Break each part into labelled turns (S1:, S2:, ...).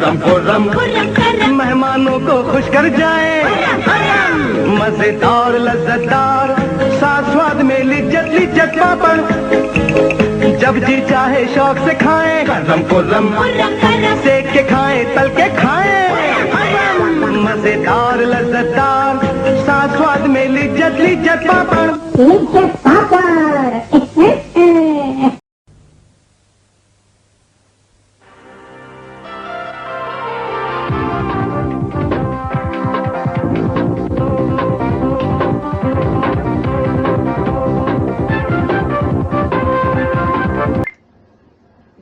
S1: रम मेहमानों को खुश कर जाए, मजेदार लज्जतदार स्वाद में लिज्जत पापड़, जब जी चाहे शौक से खाएं, रम सेक के खाएं, तल के खाएं, मजेदार लज्जतदार स्वाद में लिज्जत पापड़।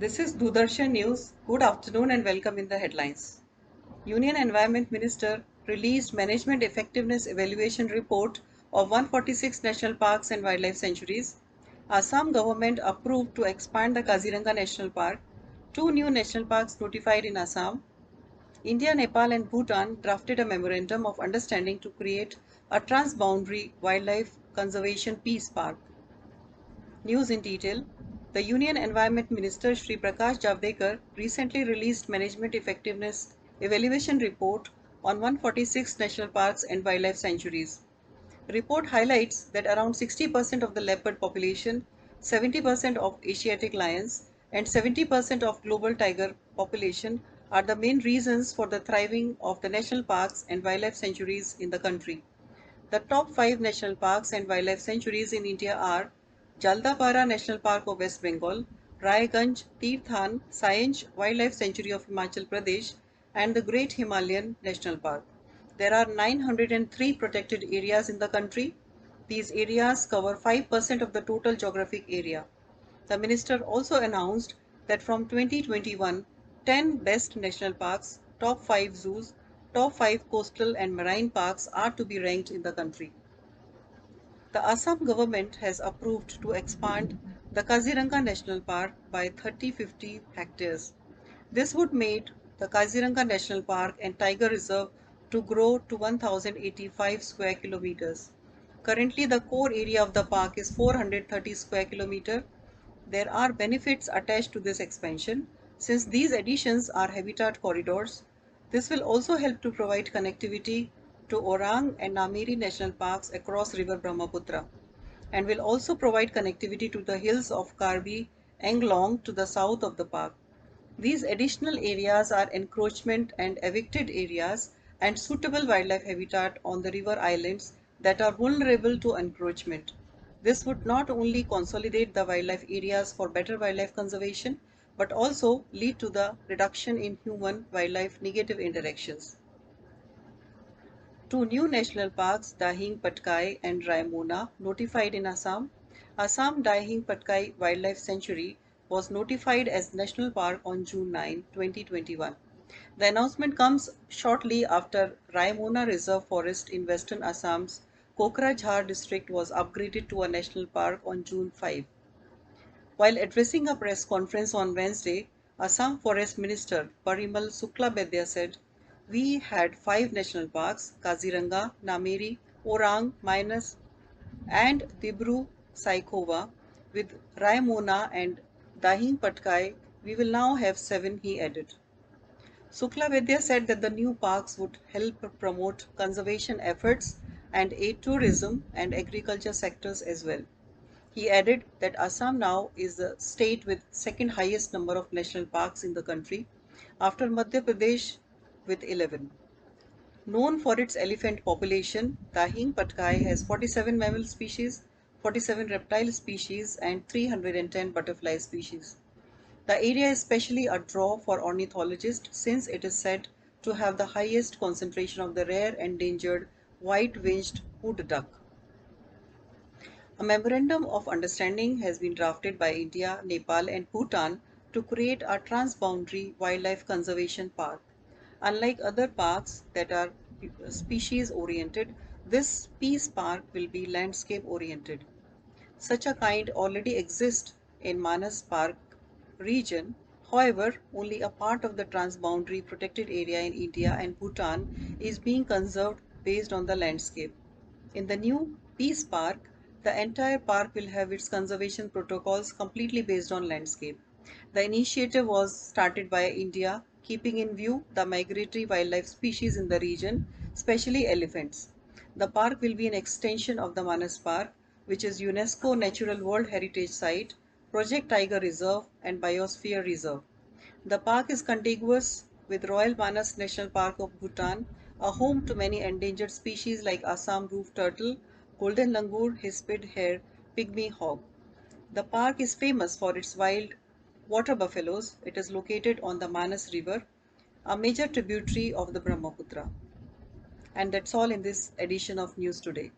S2: This is Doordarshan News. Good afternoon and welcome in the headlines. Union Environment Minister released Management Effectiveness Evaluation Report of 146 National Parks and Wildlife Sanctuaries. Assam government approved to expand the Kaziranga National Park. 2 new national parks notified in Assam. India, Nepal and Bhutan drafted a memorandum of understanding to create a transboundary wildlife conservation peace park. News in detail. The Union Environment Minister Shri Prakash Javadekar recently released Management Effectiveness Evaluation Report on 146 national parks and wildlife sanctuaries. The report highlights that around 60% of the leopard population, 70% of Asiatic lions, and 70% of global tiger population are the main reasons for the thriving of the national parks and wildlife sanctuaries in the country. The top 5 national parks and wildlife sanctuaries in India are Jaldapara National Park of West Bengal, Raiganj Tirthan Science Wildlife Sanctuary of Himachal Pradesh, and the Great Himalayan National Park. There are 903 protected areas in the country. These areas cover 5% of the total geographic area. The minister also announced that from 2021, 10 best national parks, top 5 zoos, top 5 coastal and marine parks are to be ranked in the country. The Assam government has approved to expand the Kaziranga National Park by 30-50 hectares. This would make the Kaziranga National Park and Tiger Reserve to grow to 1085 square kilometers. Currently, the core area of the park is 430 square kilometers. There are benefits attached to this expansion since these additions are habitat corridors. This will also help to provide connectivity to Orang and Nameri National Parks across River Brahmaputra, and will also provide connectivity to the hills of Karbi Anglong to the south of the park. These additional areas are encroachment and evicted areas and suitable wildlife habitat on the river islands that are vulnerable to encroachment. This would not only consolidate the wildlife areas for better wildlife conservation, but also lead to the reduction in human-wildlife negative interactions. 2 new national parks, Dahing Patkai and Raimona, notified in Assam. Assam Dahing Patkai Wildlife Sanctuary was notified as National Park on June 9, 2021. The announcement comes shortly after Raimona Reserve Forest in western Assam's Kokrajhar district was upgraded to a national park on June 5. While addressing a press conference on Wednesday, Assam Forest Minister Parimal Suklabaidya said, "We had 5 national parks, Kaziranga, Nameri, Orang, Minas, and Dibru Saikhowa. With Raimona and Dahing Patkai, we will now have 7, he added. Suklabaidya said that the new parks would help promote conservation efforts and aid tourism and agriculture sectors as well. He added that Assam now is the state with second highest number of national parks in the country, after Madhya Pradesh with 11. Known for its elephant population, Dahing Patkai has 47 mammal species, 47 reptile species, and 310 butterfly species. The area is especially a draw for ornithologists since it is said to have the highest concentration of the rare endangered white-winged hood duck. A memorandum of understanding has been drafted by India, Nepal, and Bhutan to create a transboundary wildlife conservation park. Unlike other parks that are species oriented, this peace park will be landscape oriented. Such a kind already exists in Manas Park region. However, only a part of the transboundary protected area in India and Bhutan is being conserved based on the landscape. In the new Peace Park, the entire park will have its conservation protocols completely based on landscape. The initiative was started by India keeping in view the migratory wildlife species in the region, especially elephants. The park will be an extension of the Manas Park, which is UNESCO Natural World Heritage Site, Project Tiger Reserve, and Biosphere Reserve. The park is contiguous with Royal Manas National Park of Bhutan, a home to many endangered species like Assam roof turtle, golden langur, hispid hare, pygmy hog. The park is famous for its wild water buffaloes. It is located on the Manas River, a major tributary of the Brahmaputra. And that's all in this edition of News Today.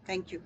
S2: Thank you.